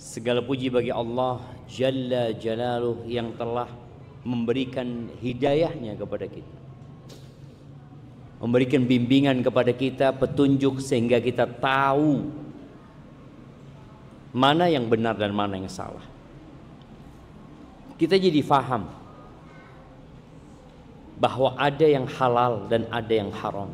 Segala puji bagi Allah Jalla Jalaluh yang telah memberikan hidayahnya kepada kita, memberikan bimbingan kepada kita, petunjuk sehingga kita tahu mana yang benar dan mana yang salah. Kita jadi faham bahwa ada yang halal dan ada yang haram.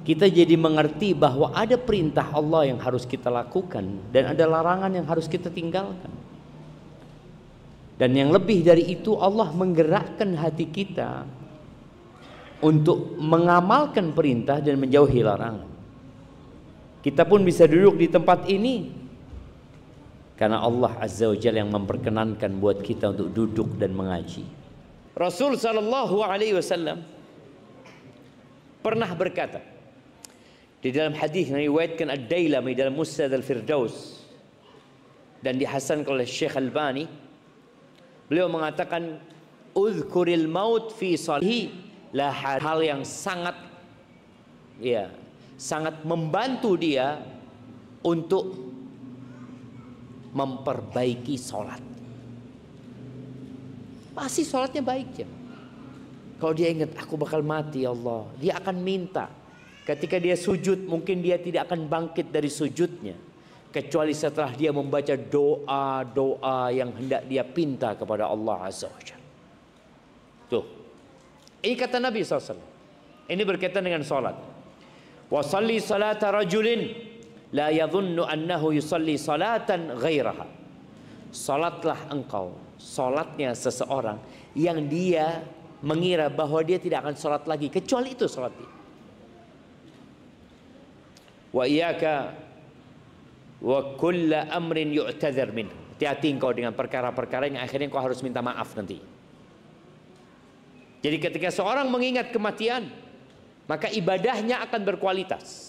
Kita jadi mengerti bahwa ada perintah Allah yang harus kita lakukan dan ada larangan yang harus kita tinggalkan. Dan yang lebih dari itu, Allah menggerakkan hati kita untuk mengamalkan perintah dan menjauhi larangan. Kita pun bisa duduk di tempat ini karena Allah Azza wa Jalla yang memperkenankan buat kita untuk duduk dan mengaji. Rasul sallallahu alaihi wasallam pernah berkata di dalam hadis yang diriwayatkan Ad-Dailami dalam Musnad Al-Firdaus dan dihasankan oleh Syekh Albani, beliau mengatakan uzkuril maut fi salihi lah, hal yang sangat sangat membantu dia untuk memperbaiki sholat. Pasti sholatnya baik ya. Kalau dia ingat aku bakal mati ya Allah, dia akan minta. Ketika dia sujud, mungkin dia tidak akan bangkit dari sujudnya kecuali setelah dia membaca doa-doa yang hendak dia pinta kepada Allah Azza wa Jalla. Tuh, ini kata Nabi SAW. Ini berkaitan dengan sholat. Wa salli salata rajulin la yadhunnu annahu yusalli salatan ghairaha. Salatlah engkau salatnya seseorang yang dia mengira bahwa dia tidak akan salat lagi kecuali itu salat dia. Wa iyyaka wa kulla amrin yu'tadzar min. Hati-hati engkau dengan perkara-perkara yang akhirnya engkau harus minta maaf nanti. Jadi ketika seorang mengingat kematian, maka ibadahnya akan berkualitas.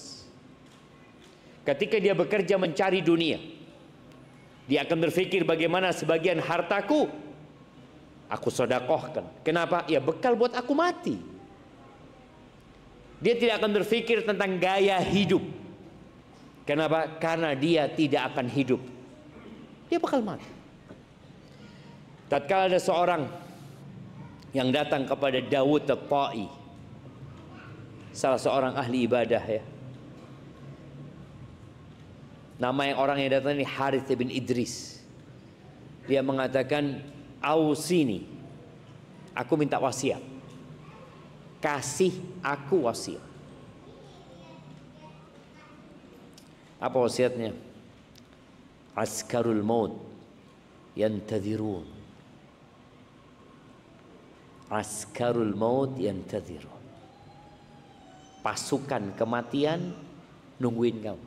Ketika dia bekerja mencari dunia, dia akan berpikir bagaimana sebagian hartaku aku sedekahkan. Kenapa? Ya bekal buat aku mati. Dia tidak akan berpikir tentang gaya hidup. Kenapa? Karena dia tidak akan hidup. Dia bakal mati. Tatkala ada seorang yang datang kepada Dawud At-Ta'i, salah seorang ahli ibadah ya. Nama yang orang yang datang ini Harith bin Idris. Dia mengatakan, "Ausini, aku minta wasiat. Kasih aku wasiat." Apa wasiatnya? Askarul maut yantadhirun. Askarul maut yantadhirun. Pasukan kematian nungguin kamu.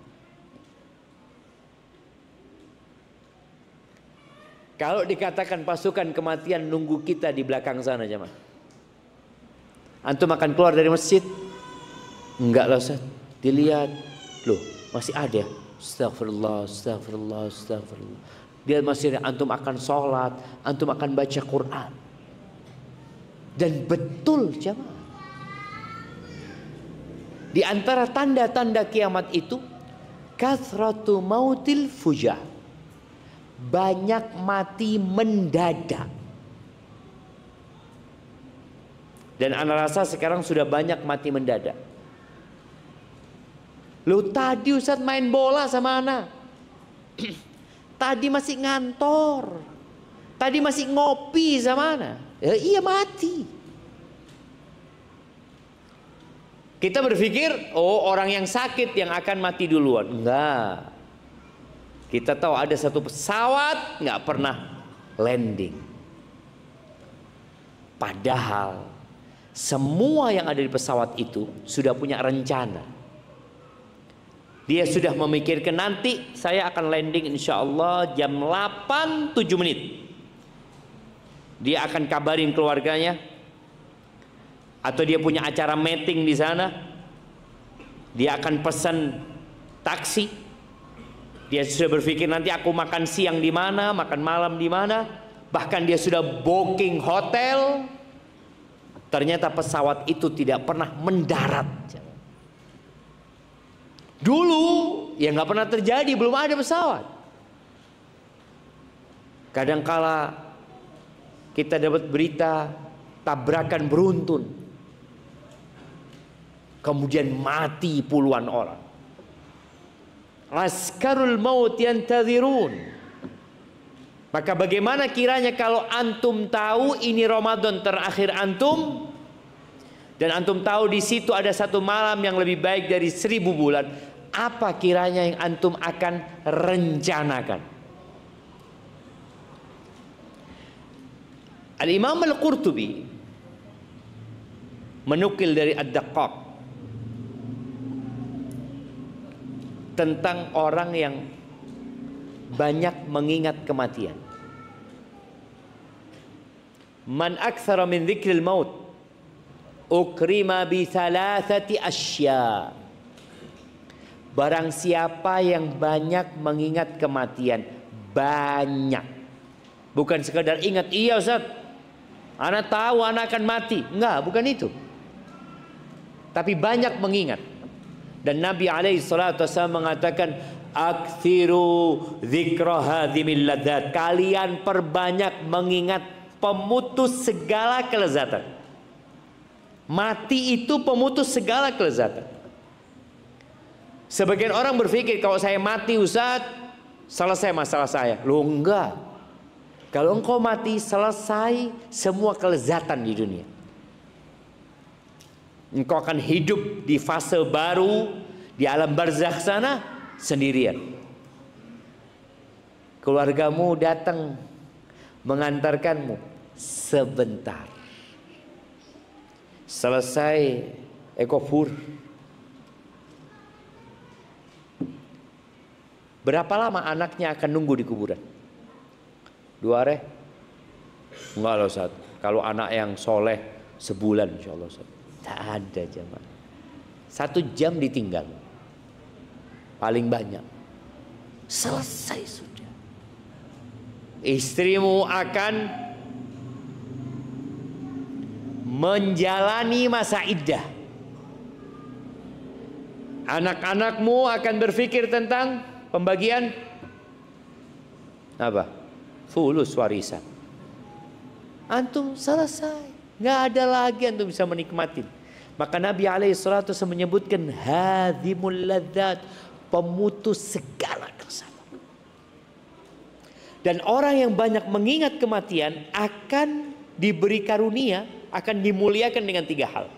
Kalau dikatakan pasukan kematian nunggu kita di belakang sana jemaah, antum akan keluar dari masjid? Enggak lah Ustaz. Dilihat, loh masih ada. Astagfirullah, astagfirullah, astagfirullah. Dia masih, antum akan sholat, antum akan baca Quran. Dan betul jemaah, di antara tanda-tanda kiamat itu kathratu mautil fujah, banyak mati mendadak. Dan ana rasa sekarang sudah banyak mati mendadak. Loh tadi Ustaz main bola sama anak, tadi masih ngantor, tadi masih ngopi sama anak, ya, iya mati. Kita berpikir, oh orang yang sakit yang akan mati duluan. Enggak. Kita tahu ada satu pesawat nggak pernah landing. Padahal semua yang ada di pesawat itu sudah punya rencana. Dia sudah memikirkan nanti saya akan landing insya Allah jam 8:07. Dia akan kabarin keluarganya, atau dia punya acara meeting di sana. Dia akan pesan taksi. Dia sudah berpikir nanti aku makan siang di mana, makan malam di mana. Bahkan dia sudah booking hotel. Ternyata pesawat itu tidak pernah mendarat. Dulu ya nggak pernah terjadi, belum ada pesawat. Kadangkala kita dapat berita tabrakan beruntun, kemudian mati puluhan orang. Askarul maut yantazirun. Maka bagaimana kiranya kalau antum tahu ini Ramadan terakhir antum, dan antum tahu di situ ada satu malam yang lebih baik dari 1000 bulan, apa kiranya yang antum akan rencanakan? Al-Imam Al-Qurtubi menukil dari Ad-Daqqaq tentang orang yang banyak mengingat kematian. Man aktsara min dzikril maut ukrima bi thalathati asya. Barang siapa yang banyak mengingat kematian, banyak. Bukan sekadar ingat, iya Ustaz, anak tahu anak akan mati. Enggak, bukan itu. Tapi banyak mengingat. Dan Nabi SAW mengatakan, aktsiru dzikra hadzimil ladzat. Kalian perbanyak mengingat pemutus segala kelezatan. Mati itu pemutus segala kelezatan. Sebagian orang berpikir kalau saya mati Ustaz, selesai masalah saya. Loh enggak. Kalau engkau mati, selesai semua kelezatan di dunia. Engkau akan hidup di fase baru di alam barzakh sana sendirian. Keluargamu datang mengantarkanmu sebentar. Selesai ekofur. Berapa lama anaknya akan nunggu di kuburan? 2 hari? Enggak loh Ustaz. Kalau anak yang soleh sebulan insya Allah Ustaz. Tak ada jamaah. 1 jam ditinggal. Paling banyak. Selesai sudah. Istrimu akan menjalani masa iddah. Anak-anakmu akan berpikir tentang pembagian apa? Fulus warisan. Antum selesai, nggak ada lagi antum bisa menikmati. Maka Nabi SAW menyebutkan hadhimul ladzat, pemutus segala kelezatan. Dan orang yang banyak mengingat kematian akan diberi karunia, akan dimuliakan dengan 3 hal.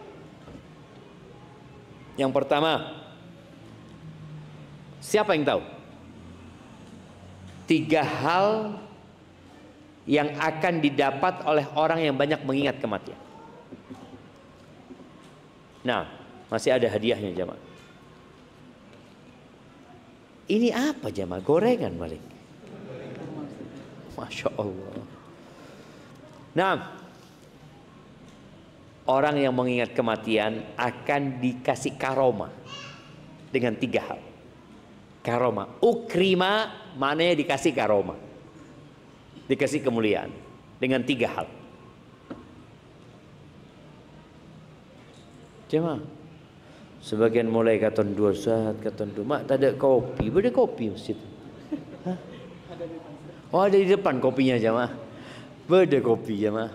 Yang pertama, siapa yang tahu? 3 hal yang akan didapat oleh orang yang banyak mengingat kematian. Nah, masih ada hadiahnya jamaah. Ini apa jamaah? Gorengan Malik. Masya Allah. Nah, orang yang mengingat kematian akan dikasih karomah dengan 3 hal. Karomah, ukrima, maknanya dikasih karomah, dikasih kemuliaan dengan 3 hal. Cuma sebagian mulai katon 2 saat, katon 2, mak tak ada kopi, beda kopi masjid. Hah? Oh ada di depan kopinya jamaah, beda kopi jamaah.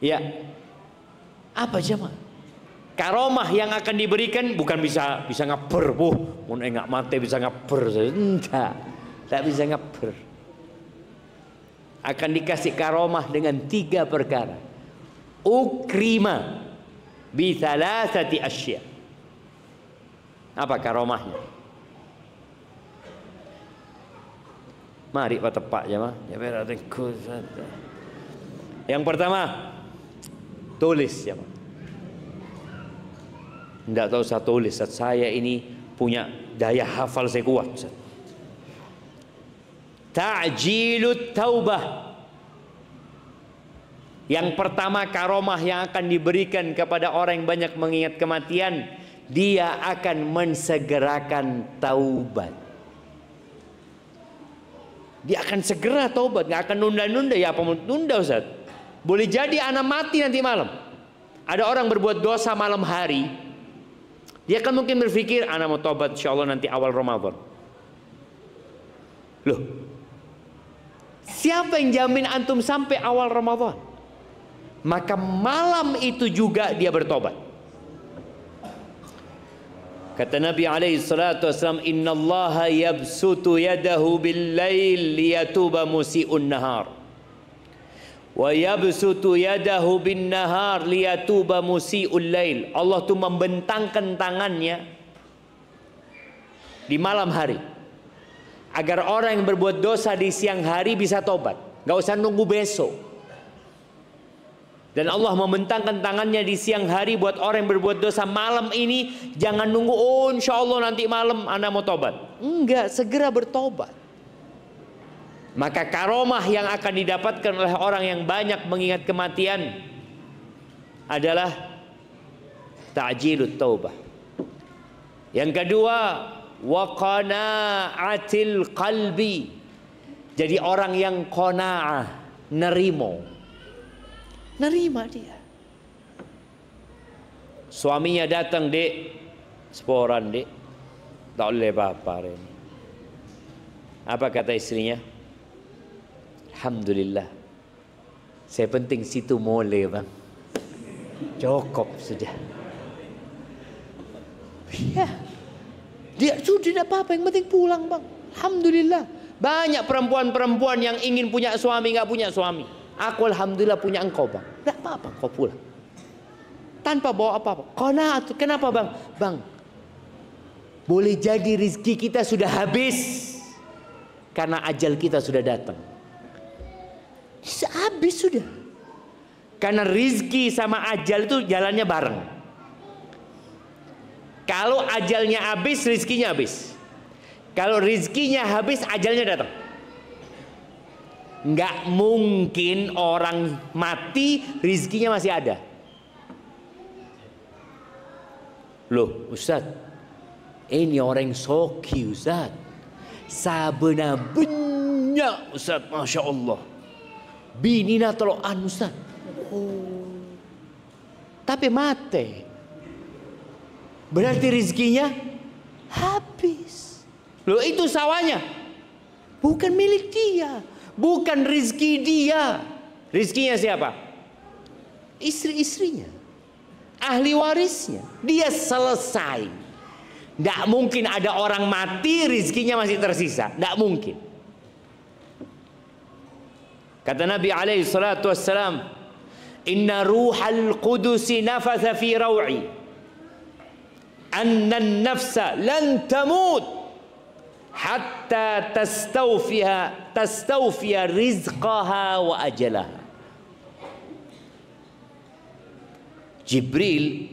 Ya, apa jamaah? Karomah yang akan diberikan bukan bisa ngaper, mau enggak mati bisa ngaper, enggak, tak bisa ngaper. Akan dikasih karomah dengan 3 perkara. Ukrima bi thalathati asya. Apa karomahnya? Mari pak tepak jemaah. Yang pertama, tulis jemaah. Tidak tahu saya tulis, saya ini punya daya hafal saya kuat. Ta'jilut taubah. Yang pertama karomah yang akan diberikan kepada orang yang banyak mengingat kematian, dia akan mensegerakan taubat. Dia akan segera taubat, nggak akan nunda-nunda. Ya apa nunda Ustaz? Boleh jadi anak mati nanti malam. Ada orang berbuat dosa malam hari, dia akan mungkin berpikir anak mau taubat insyaallah nanti awal Ramadan. Loh, Siapa yang jamin antum sampai awal Ramadan? Maka malam itu juga dia bertobat. Kata Nabi alaihi salatu wasallam, innallaha yabsutu yadahu bil-lail liyatuba musii'un nahar. Wa yabsutu yadahu bin-nahar liyatuba musii'ul lail. Allah tuh membentangkan tangannya di malam hari agar orang yang berbuat dosa di siang hari bisa tobat, nggak usah nunggu besok. Dan Allah membentangkan tangannya di siang hari buat orang yang berbuat dosa malam ini. Jangan nunggu, oh insya Allah nanti malam Anda mau tobat. Enggak, segera bertobat. Maka karomah yang akan didapatkan oleh orang yang banyak mengingat kematian adalah ta'jilut taubah. Yang kedua, wa qana'atil qalbi. Jadi orang yang qana'ah, nerima dia. Suaminya datang, dek, seporan dek, tak boleh apa-apa hari ini. Apa kata istrinya? Alhamdulillah, saya penting situ boleh bang, cukup sudah. Ya, dia sudah tidak apa-apa, yang penting pulang bang. Alhamdulillah. Banyak perempuan-perempuan yang ingin punya suami nggak punya suami. Aku alhamdulillah punya engkau bang. Tidak apa-apa, kau pulang tanpa bawa apa-apa. Qanaat. Kenapa bang? Bang, boleh jadi rizki kita sudah habis karena ajal kita sudah datang. Habis sudah. Karena rizki sama ajal itu jalannya bareng. Kalau ajalnya habis, rizkinya habis. Kalau rizkinya habis, ajalnya datang. Nggak mungkin orang mati rizkinya masih ada. Loh Ustaz, ini orang soki Ustaz, sebenarnya Ustaz, Masya Allah, binina teloan Ustaz. Oh. Tapi mati, berarti rizkinya habis. Loh itu sawahnya bukan milik dia, bukan rizki dia. Rizkinya siapa? Istri-istrinya, ahli warisnya. Dia selesai. Tidak mungkin ada orang mati rizkinya masih tersisa. Tidak mungkin. Kata Nabi alaihi salatu wassalam, inna ruhal qudusi nafatha fi raw'i anna an-nafsa lan tamut hatta tastawfiya rizqaha wa ajalaha. Jibril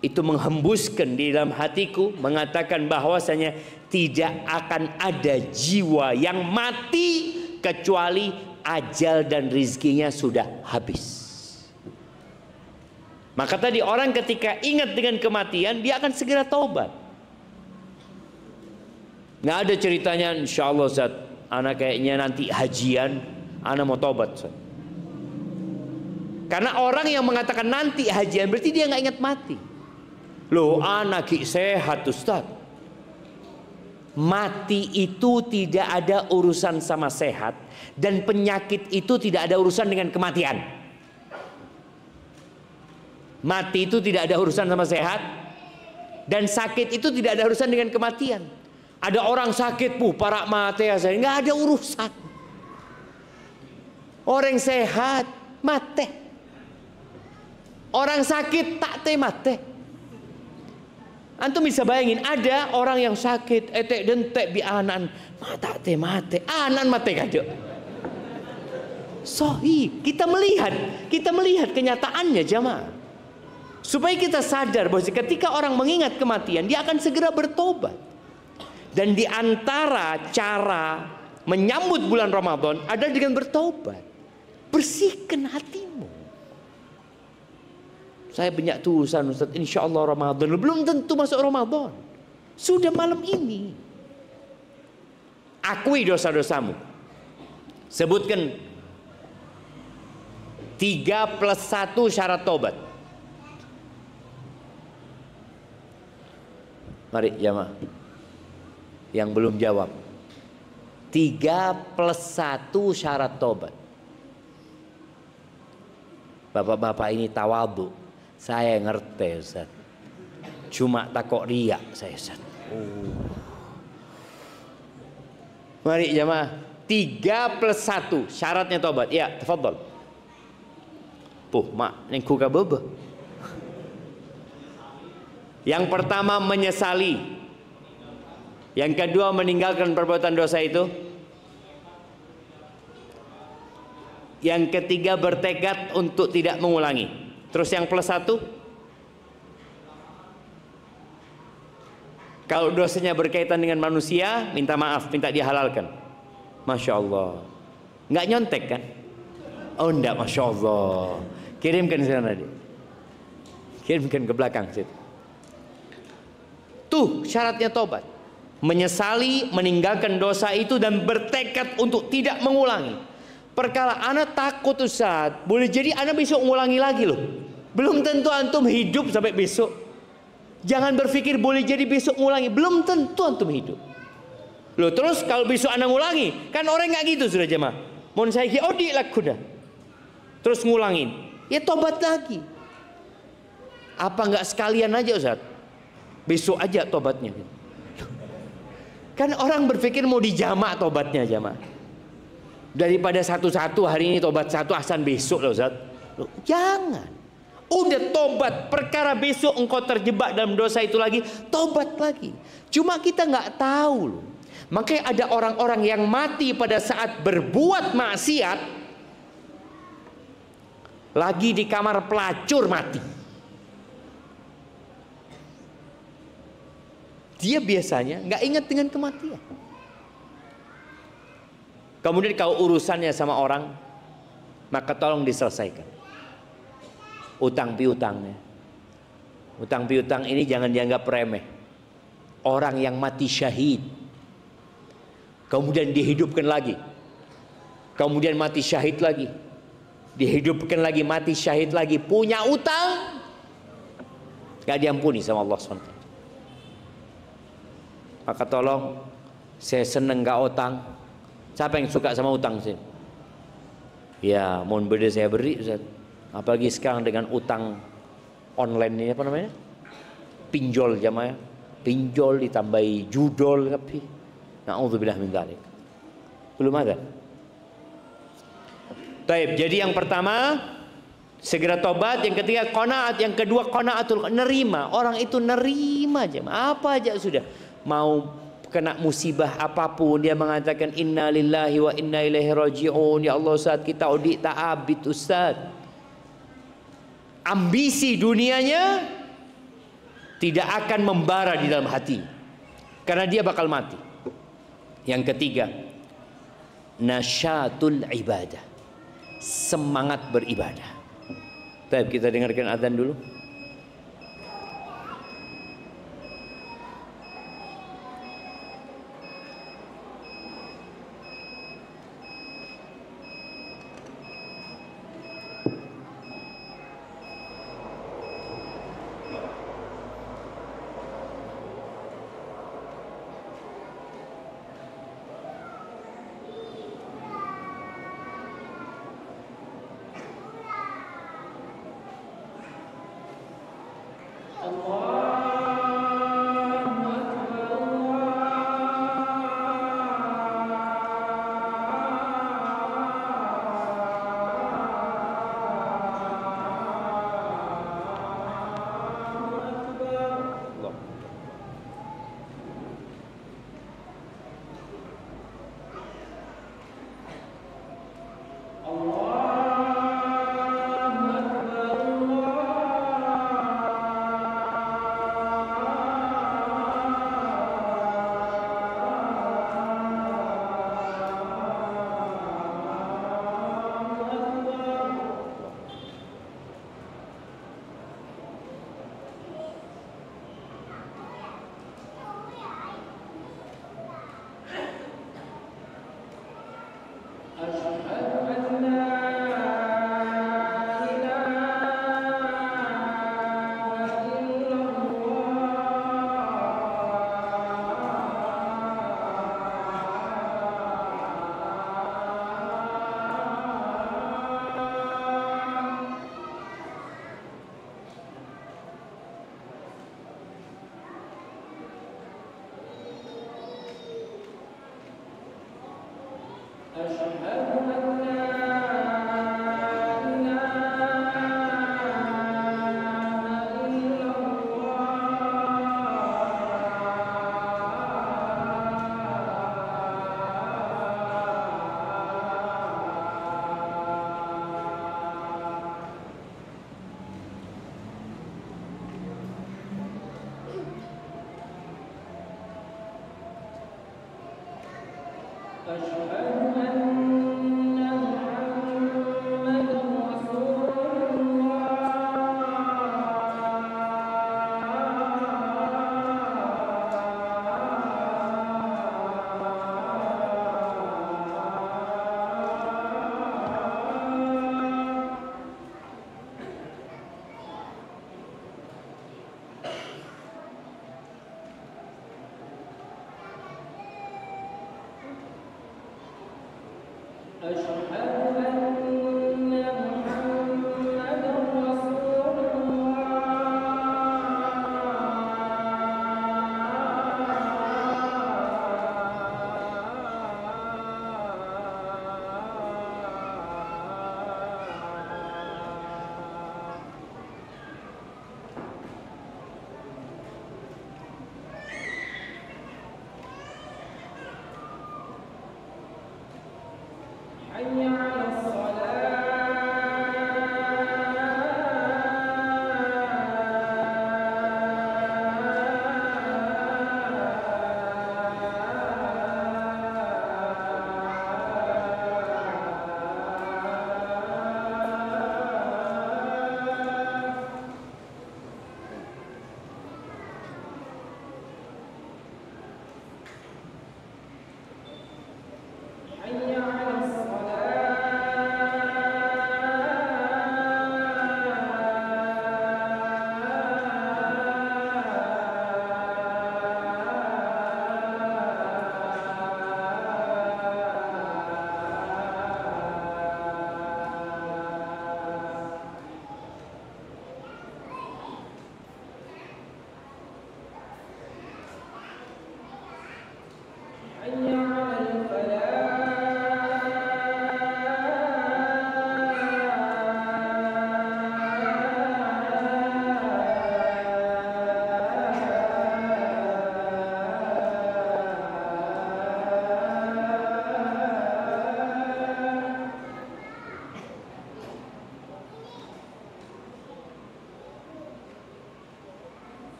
itu menghembuskan di dalam hatiku, mengatakan bahwasanya tidak akan ada jiwa yang mati kecuali ajal dan rizkinya sudah habis. Maka tadi orang ketika ingat dengan kematian, dia akan segera taubat. Nggak ada ceritanya, insya Allah Ustaz, anak kayaknya nanti hajian, anak mau tobat Ustaz. Karena orang yang mengatakan nanti hajian berarti dia nggak ingat mati. Loh anak sehat Ustaz. Mati itu tidak ada urusan sama sehat, dan penyakit itu tidak ada urusan dengan kematian. Mati itu tidak ada urusan sama sehat, dan sakit itu tidak ada urusan dengan kematian. Ada orang sakit, para mati ya saya, nggak ada urusan. Orang sehat mati, orang sakit tak mati. Antum bisa bayangin, ada orang yang sakit, etek dentek bi anan, mata mati, anan mati kado. Sohi, kita melihat kenyataannya jamaah. Supaya kita sadar bahwa ketika orang mengingat kematian, dia akan segera bertobat. Dan di antara cara menyambut bulan Ramadan adalah dengan bertobat. Bersihkan hatimu. Saya banyak tulisan Ustaz, insya Allah Ramadan. Belum tentu masuk Ramadan, sudah malam ini. Akui dosa-dosamu. Sebutkan 3+1 syarat tobat. Mari jamaah yang belum jawab, 3+1 syarat tobat. Bapak-bapak ini tawadhu. Saya ngerti Ustaz. Cuma takut riak saya Ustaz. Mari jamaah. 3+1 syaratnya tobat. Ya, tafadhol. Mak nengku ka bebe. Yang pertama menyesali. Yang kedua meninggalkan perbuatan dosa itu. Yang ketiga bertekad untuk tidak mengulangi. Terus yang +1, kalau dosanya berkaitan dengan manusia, minta maaf, minta dihalalkan. Masya Allah. Nggak nyontek kan? Oh enggak, Masya Allah. Kirimkan ke sana dia. Kirimkan ke belakang situ. Tuh syaratnya tobat. Menyesali, meninggalkan dosa itu dan bertekad untuk tidak mengulangi. Perkara anak takut Ustaz, boleh jadi anak besok mengulangi lagi loh. Belum tentu antum hidup sampai besok. Jangan berpikir boleh jadi besok mengulangi. Belum tentu antum hidup. Loh terus kalau besok anak ngulangi, kan orang nggak gitu sudah jemaah. Mohon saya odik lah kuda. Terus ngulangin, ya tobat lagi. Apa nggak sekalian aja Ustaz? Besok aja tobatnya. Kan orang berpikir mau dijamak tobatnya jemaah. Daripada satu-satu hari ini tobat satu, ahsan besok loh Ustaz. Loh, jangan. Udah tobat, perkara besok engkau terjebak dalam dosa itu lagi, tobat lagi. Cuma kita nggak tahu loh. Makanya ada orang-orang yang mati pada saat berbuat maksiat, lagi di kamar pelacur mati. Dia biasanya nggak ingat dengan kematian. Kemudian kalau urusannya sama orang, maka tolong diselesaikan. Utang piutangnya. Utang piutang ini jangan dianggap remeh. Orang yang mati syahid, kemudian dihidupkan lagi, kemudian mati syahid lagi, dihidupkan lagi, mati syahid lagi, punya utang, gak diampuni sama Allah SWT. Maka tolong, saya seneng gak utang. Siapa yang suka sama utang sih? Ya, mohon beda saya beri Ustaz. Apalagi sekarang dengan utang online ini apa namanya? Pinjol jamaah, pinjol ditambahi judol tapi. Na'udzubillah min dzalik. Belum ada. Taib. Jadi yang pertama segera tobat, yang ketiga qanaat, yang kedua qanaatul, nerima. Orang itu nerima aja. Apa aja sudah. Mau kena musibah apapun dia mengatakan inna lillahi wa inna ilaihi raji'un. Ya Allah Ustaz, kita audit tak abid Ustaz. Ambisi dunianya tidak akan membara di dalam hati karena dia bakal mati. Yang ketiga, nasyatul ibadah, semangat beribadah. Baik, kita dengarkan azan dulu.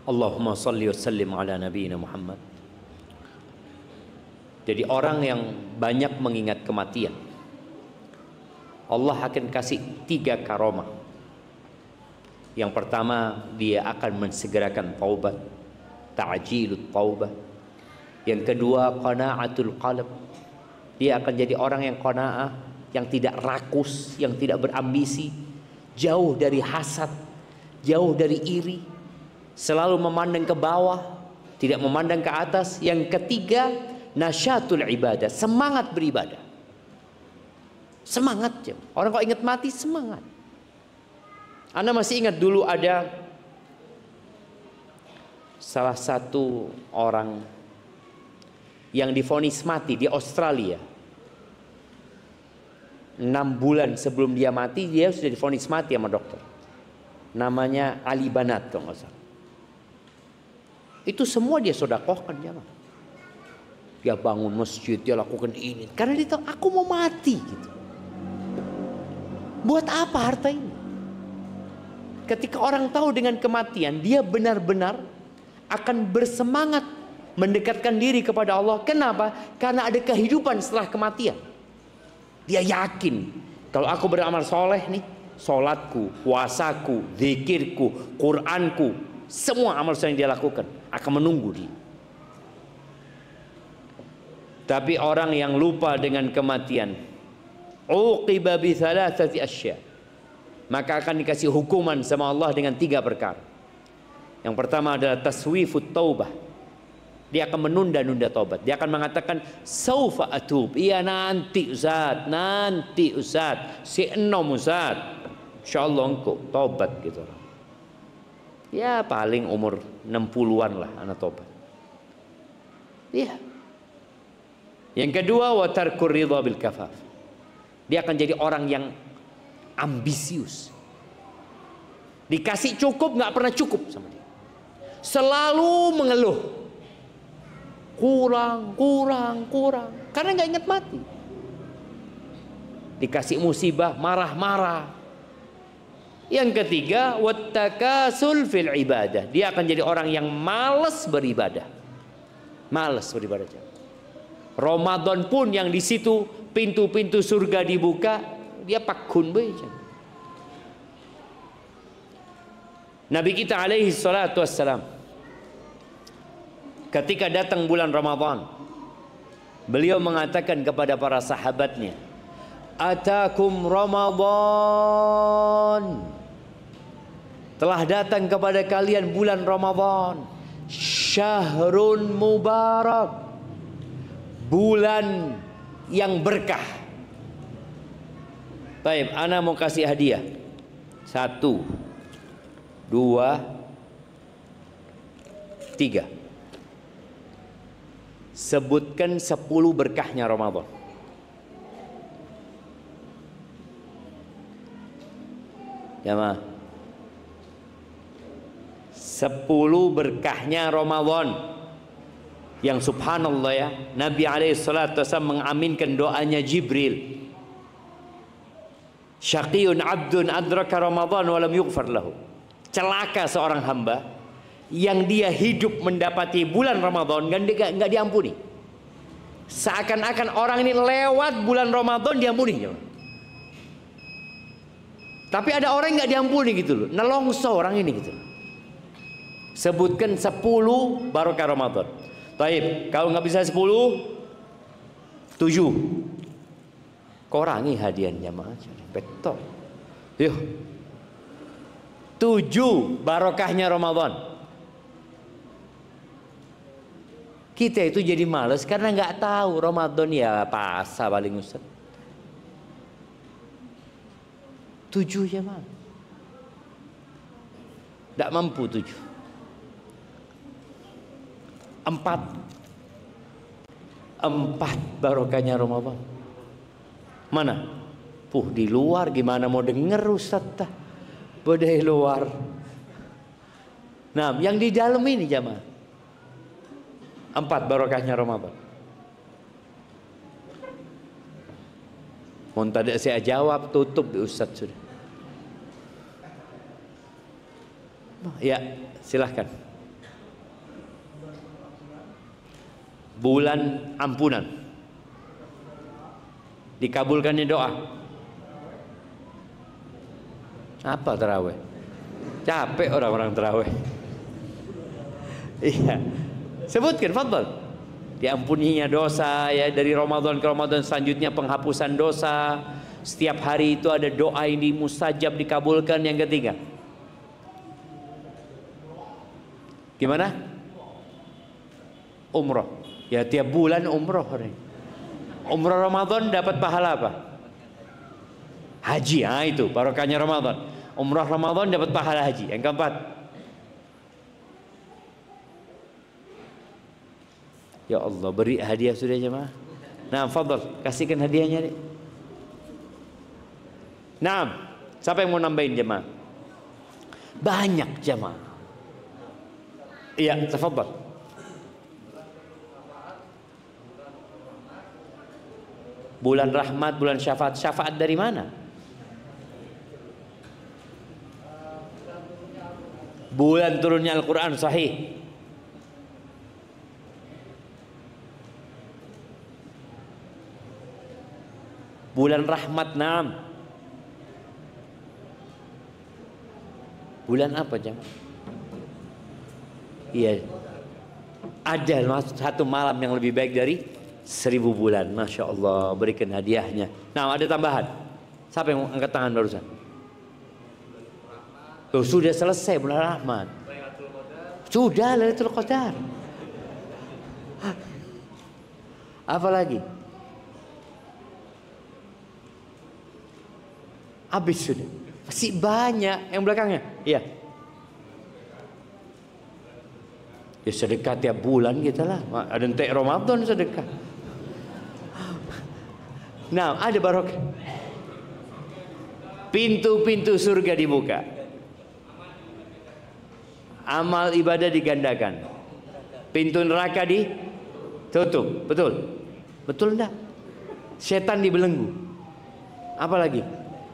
Allahumma salli wa sallim ala nabiyina Muhammad. Jadi orang yang banyak mengingat kematian, Allah akan kasih 3 karomah. Yang pertama, dia akan mensegerakan taubat, ta'jilut taubah. Yang kedua, qana'atul qalb. Dia akan jadi orang yang qanaah, yang tidak rakus, yang tidak berambisi, jauh dari hasad, jauh dari iri, selalu memandang ke bawah, tidak memandang ke atas. Yang ketiga, nasyatul ibadah, semangat beribadah. Semangat. Orang kalau ingat mati, semangat. Anda masih ingat dulu ada salah satu orang yang divonis mati di Australia. 6 bulan sebelum dia mati, dia sudah divonis mati sama dokter. Namanya Ali Banat, kalau nggak salah. Itu semua dia sedekahkan, jamaah. Dia bangun masjid, dia lakukan ini. Karena dia tahu, aku mau mati gitu. Buat apa harta ini? Ketika orang tahu dengan kematian, dia benar-benar akan bersemangat mendekatkan diri kepada Allah. Kenapa? Karena ada kehidupan setelah kematian. Dia yakin, kalau aku beramal soleh nih, sholatku, puasaku, zikirku, Quranku, semua amal soleh yang dia lakukan akan menunggu dia. Tapi orang yang lupa dengan kematian, uqiba bi thalathati asya, maka akan dikasih hukuman sama Allah dengan 3 perkara. Yang pertama adalah taswifut taubah. Dia akan menunda-nunda taubat. Dia akan mengatakan saufa atub. Iya nanti Ustaz, nanti Ustaz, si enom Ustaz. Insyaallah engkau taubat gitu. Ya paling umur 60-an lah anak taubat. Iya. Yang kedua wa tarkur ridha bil kafaf. Dia akan jadi orang yang ambisius. Dikasih cukup nggak pernah cukup sama dia. Selalu mengeluh. Kurang. Karena nggak ingat mati. Dikasih musibah, marah-marah. Yang ketiga, wattakasul fil ibadah. Dia akan jadi orang yang malas beribadah. Malas beribadah. Ramadan pun yang di situ pintu-pintu surga dibuka, dia pakun baca. Nabi kita alaihi salatu wassalam, ketika datang bulan Ramadan, beliau mengatakan kepada para sahabatnya, atakum Ramadan, telah datang kepada kalian bulan Ramadan, syahrun mubarak, bulan yang berkah. Baik, ana mau kasih hadiah. 1, 2, 3. Sebutkan 10 berkahnya Ramadan. Ya ma. 10 berkahnya Ramadan. Yang subhanallah ya, Nabi alaihissalatu wassalam mengaminkan doanya Jibril. Syaqiyun abdun adraka Ramadan walam yughfar lahu. Celaka seorang hamba yang dia hidup mendapati bulan Ramadan dan dia nggak diampuni. Seakan-akan orang ini lewat bulan Ramadan diampuni. Tapi ada orang yang nggak diampuni gitu loh. Nelongso orang ini gitu. Sebutkan 10 barokah Ramadan. Taib, kalau nggak bisa 10, 7. Kurangi hadiahnya jamaah. Betul. Yuk. 7 barokahnya Ramadan. Kita itu jadi malas karena nggak tahu Ramadan ya puasa paling Ustaz. 7 ya mal. Nggak mampu 7. 4 barokahnya Ramadan. Mana? Di luar gimana mau denger Ustaz tah? Bodai luar. Nah, yang di dalam ini jamaah. 4 barokahnya Ramadan. Mau tidak saya jawab, tutup Ustaz sudah. Ya, silahkan. Bulan ampunan. Dikabulkannya doa. Apa terawih? Capek orang-orang terawih. Iya. Sebutkan, fadhal. Diampuninya dosa ya, dari Ramadan ke Ramadan selanjutnya penghapusan dosa. Setiap hari itu ada doa ini mustajab dikabulkan. Yang ketiga, gimana? Umroh. Ya tiap bulan umroh. Umroh Ramadan dapat pahala apa? Haji. Itu barokahnya Ramadan. Umrah Ramadan dapat pahala haji. Yang keempat, ya Allah, beri hadiah sudah jemaah. Nah, fadhal, kasihkan hadiahnya. Nah, siapa yang mau nambahin jemaah? Banyak jemaah. Iya, tafadhal. Bulan rahmat, bulan syafaat. Syafaat dari mana? Bulan turunnya Al-Quran, sahih. Bulan rahmat, naam. Bulan apa jemaah? Iya, ada satu malam yang lebih baik dari 1000 bulan. Masya Allah, berikan hadiahnya. Nah, ada tambahan. Siapa yang angkat tangan barusan? Tuh, sudah selesai bulan rahmat. Sudah Lailatul Qadar. Apa lagi? Habis sudah. Masih banyak yang belakangnya. Iya. Ya sedekah tiap bulan gitu lah. Ada entek Ramadan sedekah. Nah, ada barokah. Pintu-pintu surga dibuka. Amal ibadah digandakan. Pintu neraka ditutup. Betul? Betul enggak? Setan dibelenggu. Apa lagi?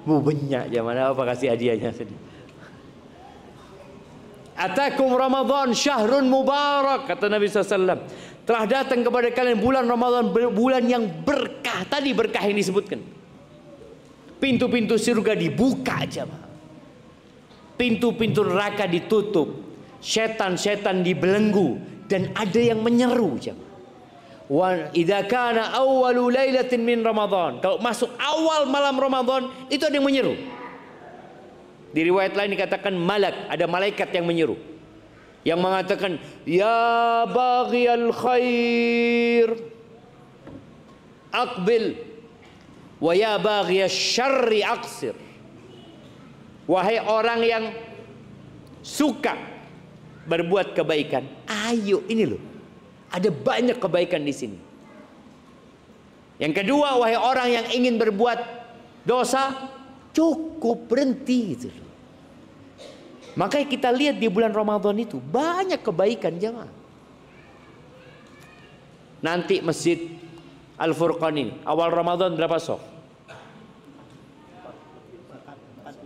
Banyak jamaah. Apa kasih hadiahnya sedih. Atakum Ramadan syahrun mubarak, kata Nabi SAW. Telah datang kepada kalian bulan Ramadan, bulan yang berkah. Tadi berkah yang disebutkan. Pintu-pintu surga dibuka jamaah. Pintu-pintu neraka ditutup. Setan-setan dibelenggu. Dan ada yang menyeru jamaah. Wa idza kana awwalu lailatin min Ramadan. Kalau masuk awal malam Ramadan, itu ada yang menyeru. Di riwayat lain dikatakan malak, ada malaikat yang menyeru. Yang mengatakan, ya baghiyal khair aqbil wa ya baghiyasy syarri aqsir. Wahai orang yang suka berbuat kebaikan, ayo ini loh. Ada banyak kebaikan di sini. Yang kedua, wahai orang yang ingin berbuat dosa, cukup berhenti gitu. Makanya kita lihat di bulan Ramadan itu banyak kebaikan jemaah. Nanti Masjid Al-Furqan ini awal Ramadan berapa sok?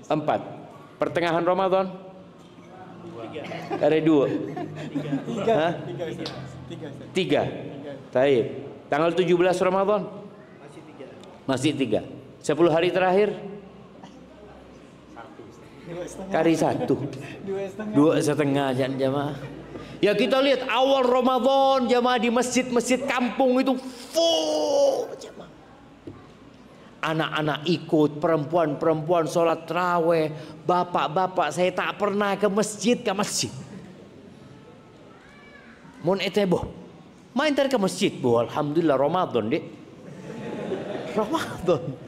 4. Pertengahan Ramadan? 3. Ada 2. 3. Taib. Tanggal 17 Ramadan? Masih 3. 10 hari terakhir? Kali 1. 2,5 jamaah. Ya kita lihat awal Ramadan jamaah di masjid-masjid kampung itu full jamaah. Anak-anak ikut, perempuan-perempuan sholat tarawih, bapak-bapak saya tak pernah ke masjid. Mun etebo, main ke masjid, bu. Alhamdulillah Ramadan dek. Ramadan.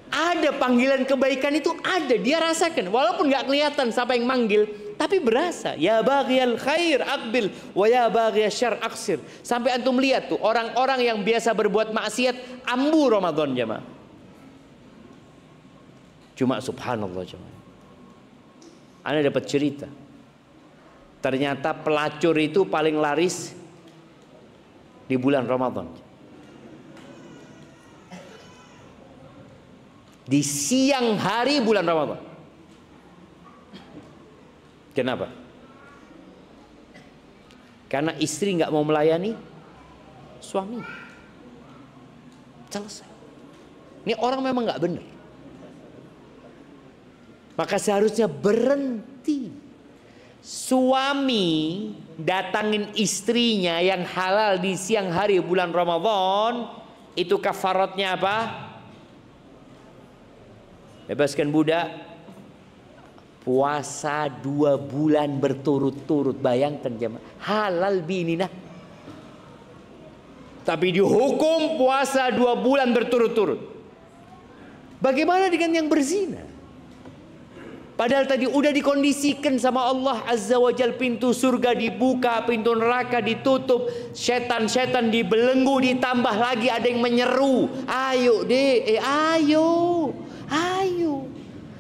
Ada panggilan kebaikan itu ada, dia rasakan. Walaupun nggak kelihatan siapa yang manggil, tapi berasa. Ya baghiyal khair aqbil wa ya baghiyasy syarr aqsir. Sampai antum lihat tuh orang-orang yang biasa berbuat maksiat ambu Ramadan jemaah. Cuma subhanallah jemaah. Anda dapat cerita. Ternyata pelacur itu paling laris di bulan Ramadan. Di siang hari bulan Ramadan. Kenapa? Karena istri nggak mau melayani suami. Selesai. Ini orang memang nggak benar. Maka seharusnya berhenti. Suami datangin istrinya yang halal di siang hari bulan Ramadan, itu kafaratnya apa? Bebaskan budak, puasa 2 bulan berturut-turut. Bayangkan jemaah, halal bininah. Tapi dihukum puasa 2 bulan berturut-turut. Bagaimana dengan yang berzina? Padahal tadi udah dikondisikan sama Allah Azza wa Jal, pintu surga dibuka, pintu neraka ditutup, setan-setan dibelenggu, ditambah lagi ada yang menyeru, ayo deh, ayo.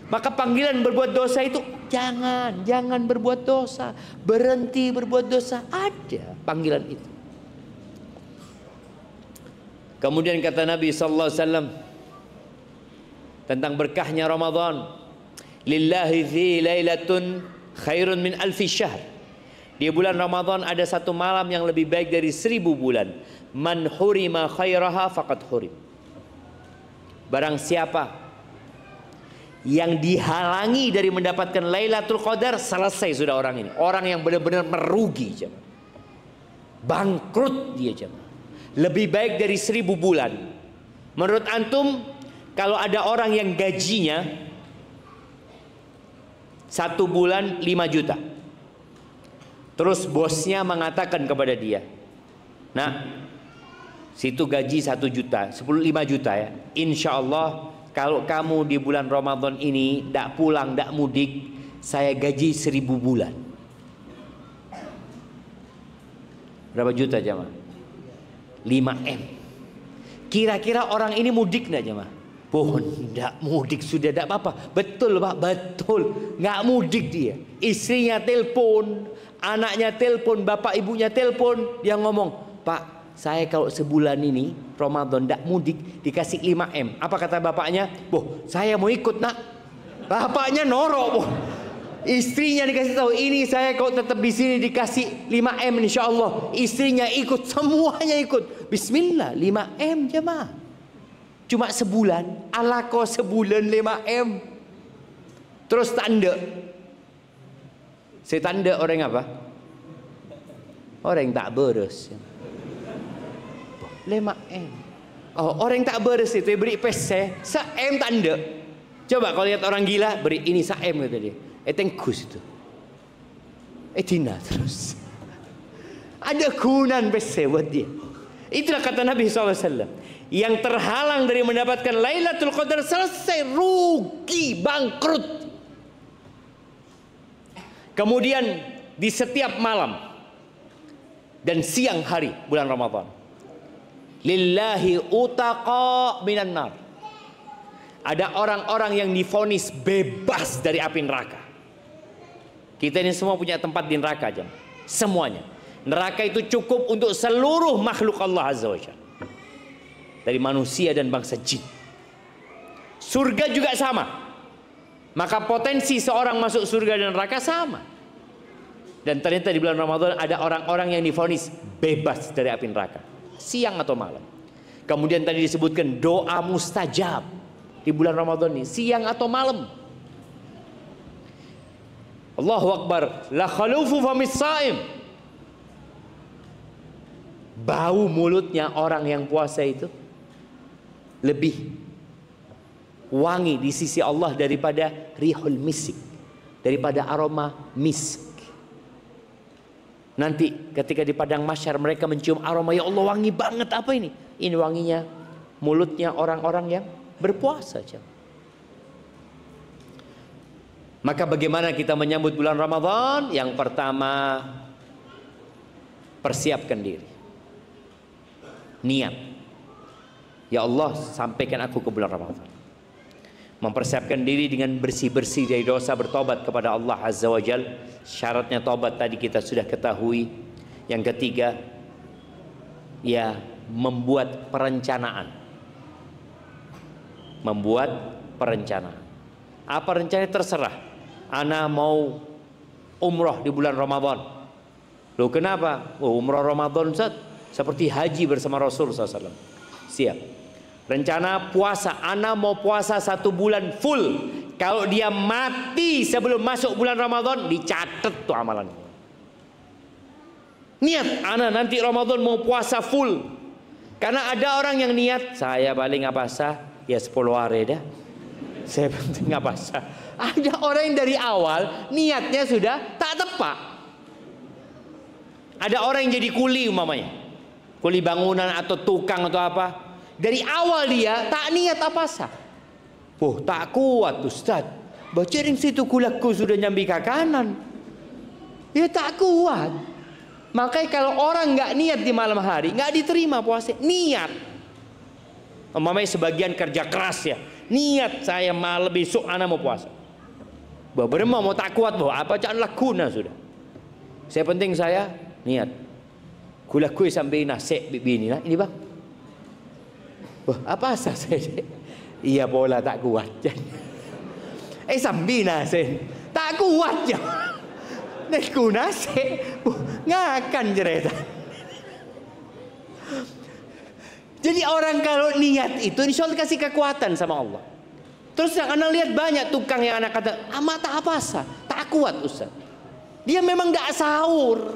Maka panggilan berbuat dosa itu jangan berbuat dosa, berhenti berbuat dosa, ada panggilan itu. Kemudian kata Nabi sallallahu alaihi wasallam tentang berkahnya Ramadan, lillahi fi lailatun khairun min alfi syahr. Di bulan Ramadan ada satu malam yang lebih baik dari 1000 bulan. Man hurima khairaha faqad hurim. Barang siapa yang dihalangi dari mendapatkan Lailatul Qadar, selesai sudah orang ini. Orang yang benar-benar merugi, jemaah. Bangkrut dia, jemaah. Lebih baik dari 1000 bulan. Menurut antum, kalau ada orang yang gajinya 1 bulan 5 juta, terus bosnya mengatakan kepada dia, nah situ gaji 1 juta, 5 juta ya, insya Allah kalau kamu di bulan Ramadan ini tidak pulang, tidak mudik, saya gaji 1000 bulan. Berapa juta jemaah? 5 M. Kira-kira orang ini mudik tidak jemaah? Tidak mudik, sudah tidak apa-apa. Betul Pak, betul. Nggak mudik dia. Istrinya telepon, anaknya telepon, bapak ibunya telepon. Dia ngomong, Pak, saya kalau sebulan ini Ramadan tidak mudik, dikasih 5 M. Apa kata bapaknya? Saya mau ikut nak. Bapaknya norok. Istrinya dikasih tahu, ini saya kalau tetap di sini dikasih 5 M insya Allah. Istrinya ikut, semuanya ikut. Bismillah, 5 M jemaah. Cuma sebulan, ala kau sebulan 5 M. Terus tanda. Saya tanda orang apa? Orang tak beres. 5 M. Oh, orang tak beres itu beri pes se-M tanda. Coba kalau lihat orang gila, beri ini se-M kata dia. Tengkus itu. Tina terus. Ada kunan pes buat dia. Itulah kata Nabi SAW. Yang terhalang dari mendapatkan Lailatul Qadar, selesai, rugi, bangkrut. Kemudian di setiap malam dan siang hari bulan Ramadan, lillahi utaqa minan nar. Ada orang-orang yang divonis bebas dari api neraka. Kita ini semua punya tempat di neraka aja. Semuanya. Neraka itu cukup untuk seluruh makhluk Allah Azza wa Jalla. Dari manusia dan bangsa jin. Surga juga sama. Maka potensi seorang masuk surga dan neraka sama. Dan ternyata di bulan Ramadan ada orang-orang yang divonis bebas dari api neraka, siang atau malam. Kemudian tadi disebutkan doa mustajab di bulan Ramadan ini, siang atau malam. Allahu Akbar, la khalufu famis saim. Bau mulutnya orang yang puasa itu lebih wangi di sisi Allah daripada rihul misik, daripada aroma misk. Nanti ketika di padang mahsyar mereka mencium aroma, ya Allah wangi banget, apa ini? Ini wanginya mulutnya orang-orang yang berpuasa. Maka bagaimana kita menyambut bulan Ramadan? Yang pertama, persiapkan diri. Niat. Ya Allah, sampaikan aku ke bulan Ramadan. Mempersiapkan diri dengan bersih-bersih dari dosa, bertobat kepada Allah Azza wa Jal. Syaratnya tobat tadi kita sudah ketahui. Yang ketiga, ya membuat perencanaan. Membuat perencanaan. Apa rencananya terserah. Ana mau umroh di bulan Ramadan. Loh kenapa? Oh, umroh Ramadan Ustaz, seperti haji bersama Rasul SAW. Siap. Rencana puasa, ana mau puasa 1 bulan full. Kalau dia mati sebelum masuk bulan Ramadan, dicatat tuh amalan. Niat, ana nanti Ramadan mau puasa full. Karena ada orang yang niat, saya paling nggak puasa ya 10 hari dah. Saya penting nggak puasa. Ada orang yang dari awal niatnya sudah tak tepat. Ada orang yang jadi kuli umpamanya, kuli bangunan atau tukang atau apa. Dari awal dia tak niat apa sah. Oh tak kuat Ustaz. Baca ring situ kulaku sudah nyambi ke kanan. Ya tak kuat. Makanya kalau orang nggak niat di malam hari, nggak diterima puasa. Niat. Umpamanya sebagian kerja keras ya. Niat saya malam besok anak mau puasa. Beberapa mau tak kuat bahwa apa janganlah guna sudah. Saya penting saya niat. Kulakui sampai nasib bini lah. Ini bang. Wah, apa asal saya? Iya bola tak kuat. Sambil nasib tak kuat ya. Nekku nasi ngakan cerita. Jadi orang kalau niat itu insya Allah kasih kekuatan sama Allah. Terus yang anak lihat banyak tukang yang anak kata amat tak apa sah, tak kuat Ustaz. Dia memang gak sahur.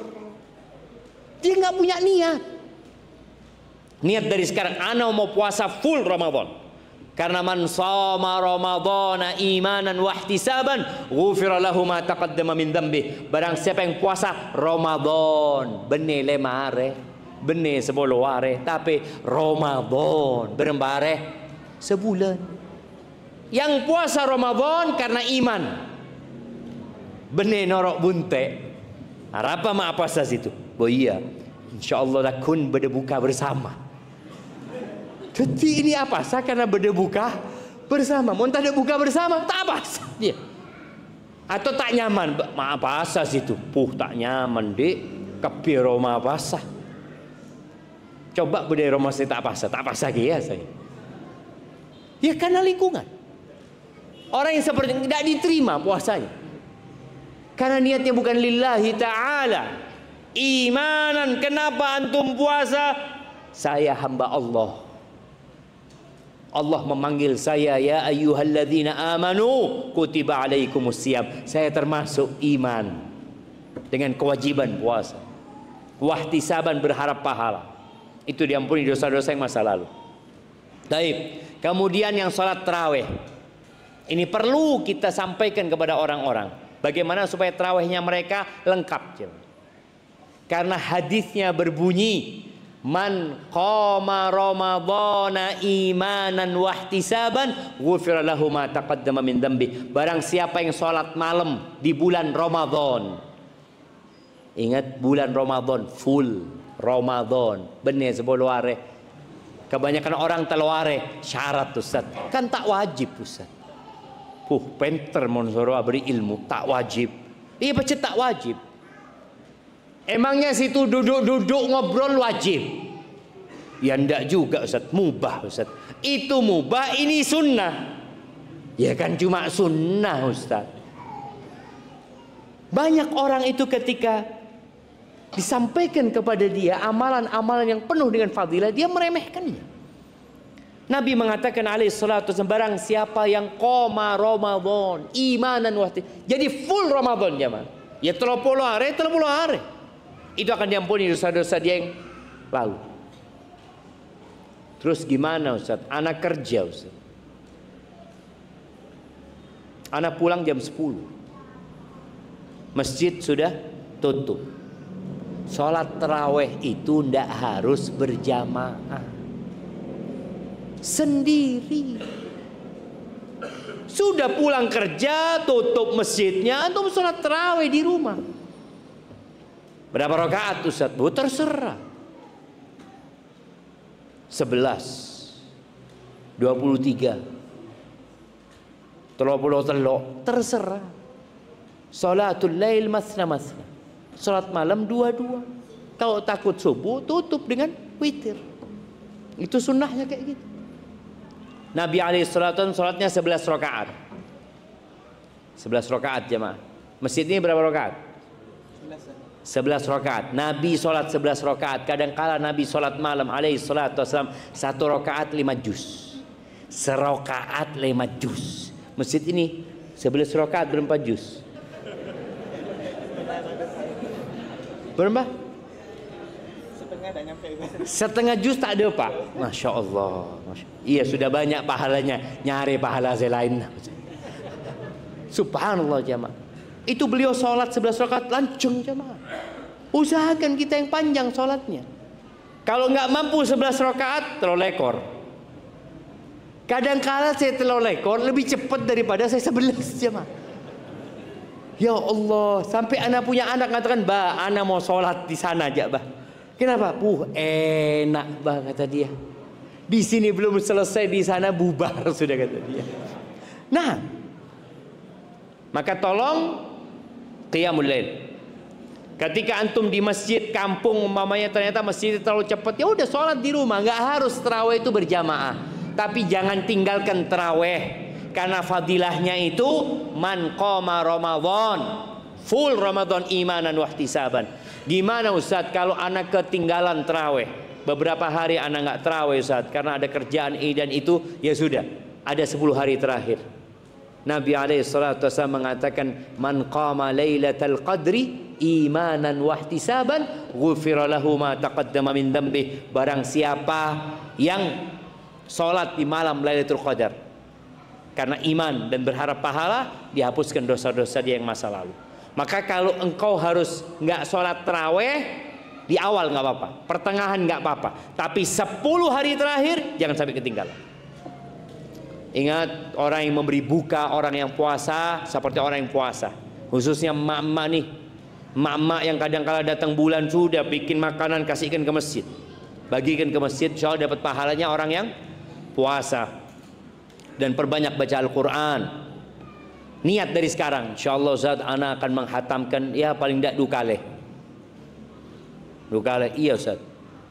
Dia gak punya niat. Niat dari sekarang anak mau puasa full Ramadan. Karena man shoma ramadhana imanan wa ihtisaban ghufira lahu ma taqaddama min dhanbi. Barang siapa yang puasa Ramadan, benih 5 hari, benih 10 hari, tapi Ramadan berembare sebulan. Yang puasa Ramadan karena iman, benih norok bunte. Apa mak puasa situ? Oh iya, insyaallah lakun berbuka bersama. Jadi ini apa? Saya karena berbuka bersama. Mau tak ada buka bersama, tak apa dia. Atau tak nyaman, maaf pasah situ. Tak nyaman dek. Kepi Roma pasah. Coba budaya Roma saya tak pasah ya saya. Ya karena lingkungan. Orang yang seperti ini tidak diterima puasanya. Karena niatnya bukan lillahi ta'ala. Imanan, kenapa antum puasa? Saya hamba Allah. Allah memanggil saya, ya ayyuhalladzina amanu kutiba alaikumusiyam. Saya termasuk iman dengan kewajiban puasa. Wahtisaban berharap pahala. Itu diampuni dosa-dosa yang masa lalu. Baik. Kemudian yang sholat tarawih. Ini perlu kita sampaikan kepada orang-orang. Bagaimana supaya tarawihnya mereka lengkap. Karena hadisnya berbunyi, man qama ramadhana imanan wahtisaban ghufira lahu ma taqaddama min dhanbi. Barang siapa yang sholat malam di bulan Ramadan. Ingat bulan Ramadan full Ramadan. Benar 10 hari. Kebanyakan orang telware syarat Ustaz. Kan tak wajib Ustaz. Penter monsoro beri ilmu tak wajib. Iya baca tak wajib. Emangnya situ duduk-duduk ngobrol wajib? Ya ndak juga Ustaz, mubah Ustaz. Itu mubah, ini sunnah. Ya kan cuma sunnah Ustaz. Banyak orang itu ketika disampaikan kepada dia amalan-amalan yang penuh dengan fadilah, dia meremehkannya. Nabi mengatakan alaihi salatu wasallam, barang siapa yang qoma Ramadan imanan wahti, jadi full Ramadan jemaah. Ya 30 hari. Itu akan diampuni dosa-dosa dia yang lalu. Terus gimana Ustaz? Anak kerja Ustaz. Anak pulang jam 10. Masjid sudah tutup. Sholat tarawih itu ndak harus berjamaah. Sendiri. Sudah pulang kerja, tutup masjidnya, antum sholat tarawih di rumah. Berapa rakaat Ustaz? Bu terserah. 11, 23, 33, terserah. Salatul lail masna. Salat malam 2-2. Kalau takut subuh tutup dengan witir. Itu sunnahnya kayak gitu. Nabi alaihissalam salatnya 11 rakaat. 11 rakaat jemaah. Masjid ini berapa rakaat? 11 rakaat. Nabi sholat 11 rakaat. Kadang-kala Nabi sholat malam alaihissalam 1 rakaat 5 juz. Serakaat 5 juz. Masjid ini 11 rakaat berapa juz? Berapa? Setengah juz tak ada Pak. Masya Allah. Iya sudah banyak pahalanya. Nyari pahala saya lain. Subhanallah jemaah. Itu beliau sholat 11 rakaat lancung jemaah. Usahakan kita yang panjang sholatnya. Kalau nggak mampu 11 rakaat terlalu lekor. Kadang-kala saya telur lekor lebih cepat daripada saya 11 jemaah. Ya Allah, sampai anak punya anak mengatakan, "Bah, anak mau sholat di sana aja, bah." Kenapa? Enak, bah, kata dia. Di sini belum selesai, di sana bubar sudah, kata dia. Nah, maka tolong qiyamul lail. Ketika antum di masjid kampung umpamanya ternyata masjid terlalu cepat, ya udah sholat di rumah, nggak harus tarawih itu berjamaah. Tapi jangan tinggalkan tarawih. Karena fadilahnya itu man qama Ramadan, full Ramadan imanan wahtisaban. Gimana Ustaz kalau anak ketinggalan tarawih? Beberapa hari anak nggak tarawih Ustaz karena ada kerjaan ini dan itu, ya sudah, ada 10 hari terakhir. Nabi SAW mengatakan man qama lailatal qadri imanan wahtisaban ghufira lahu ma taqaddama min dhanbi. Barang siapa yang sholat di malam Lailatul Qadar karena iman dan berharap pahala, dihapuskan dosa-dosa dia yang masa lalu. Maka kalau engkau harus nggak sholat taraweh di awal nggak apa-apa, pertengahan nggak apa-apa, tapi 10 hari terakhir jangan sampai ketinggalan. Ingat, orang yang memberi buka, orang yang puasa seperti orang yang puasa. Khususnya emak-emak nih, emak-emak yang kadang-kala datang bulan sudah bikin makanan kasihkan ke masjid, bagikan ke masjid, insya Allah dapat pahalanya orang yang puasa. Dan perbanyak baca Al-Quran. Niat dari sekarang, insya Allah Ustaz, ana akan menghatamkan ya paling tidak 2 kali. 2 kali, iya Ustaz.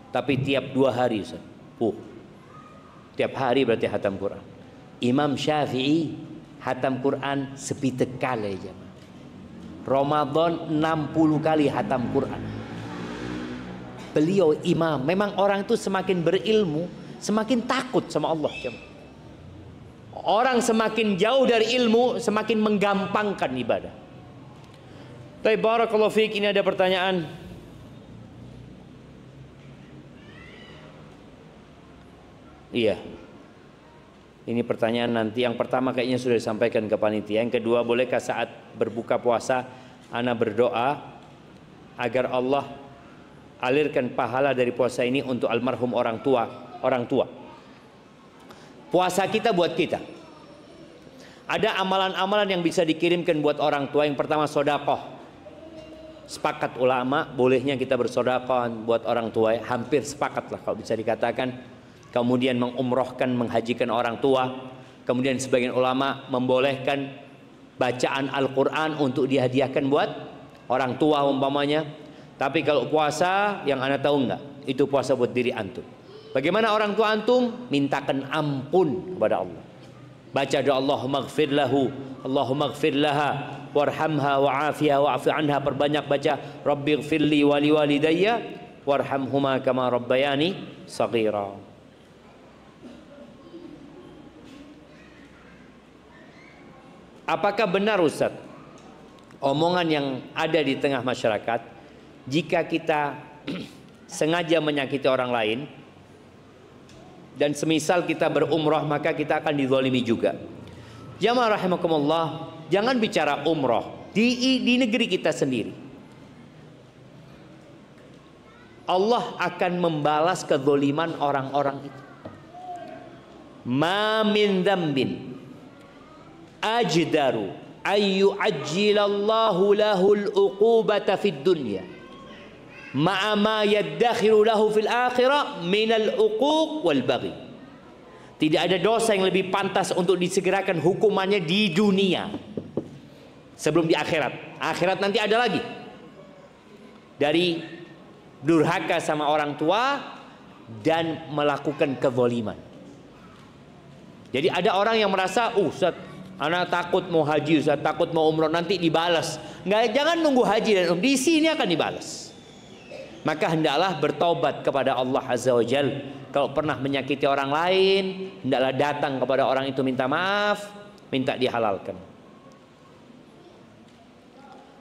Tapi tiap 2 hari Ustaz. Tiap hari berarti hatam Quran. Imam Syafi'i hatam Quran sepitek kali aja. Ramadan 60 kali hatam Quran. Beliau imam. Memang orang itu semakin berilmu, semakin takut sama Allah. Orang semakin jauh dari ilmu, semakin menggampangkan ibadah. Tapi barakallahu fiik, ini ada pertanyaan. Iya. Ini pertanyaan nanti. Yang pertama kayaknya sudah disampaikan ke panitia. Yang kedua, bolehkah saat berbuka puasa ana berdoa agar Allah alirkan pahala dari puasa ini untuk almarhum orang tua. Puasa kita buat kita. Ada amalan-amalan yang bisa dikirimkan buat orang tua. Yang pertama sedekah. Sepakat ulama bolehnya kita bersedekah buat orang tua. Hampir sepakat lah kalau bisa dikatakan. Kemudian mengumrohkan, menghajikan orang tua. Kemudian sebagian ulama membolehkan bacaan Al-Quran untuk dihadiahkan buat orang tua umpamanya. Tapi kalau puasa, yang anda tahu enggak, itu puasa buat diri antum. Bagaimana orang tua antum? Mintakan ampun kepada Allah. Baca doa Allahumma ighfir lahu, Allahumma ighfir laha, warhamha wa'afiha wa'afi anha. Perbanyak baca Rabbi ighfirli wa liwalidayya warhamhuma kama rabbayani shaghira. Apakah benar Ustaz omongan yang ada di tengah masyarakat, jika kita sengaja menyakiti orang lain dan semisal kita berumrah maka kita akan dizalimi juga? Jamaah rahimakumullah, jangan bicara umrah di negeri kita sendiri. Allah akan membalas kezaliman orang-orang itu. Ma min dzambin ajdaru ayu ajjilallahu lahul uqubata fid dunya ma'a ma yaddakhiru lahu fil akhirah minal uquq wal baghi. Tidak ada dosa yang lebih pantas untuk disegerakan hukumannya di dunia sebelum di akhirat. Akhirat nanti ada lagi. Dari durhaka sama orang tua dan melakukan kezaliman. Jadi ada orang yang merasa, Ustaz, anak takut mau haji, Ustaz, takut mau umroh, nanti dibalas. Nggak, jangan nunggu haji dan umroh, di sini akan dibalas. Maka hendaklah bertobat kepada Allah Azza wa Jal. Kalau pernah menyakiti orang lain, hendaklah datang kepada orang itu minta maaf, minta dihalalkan.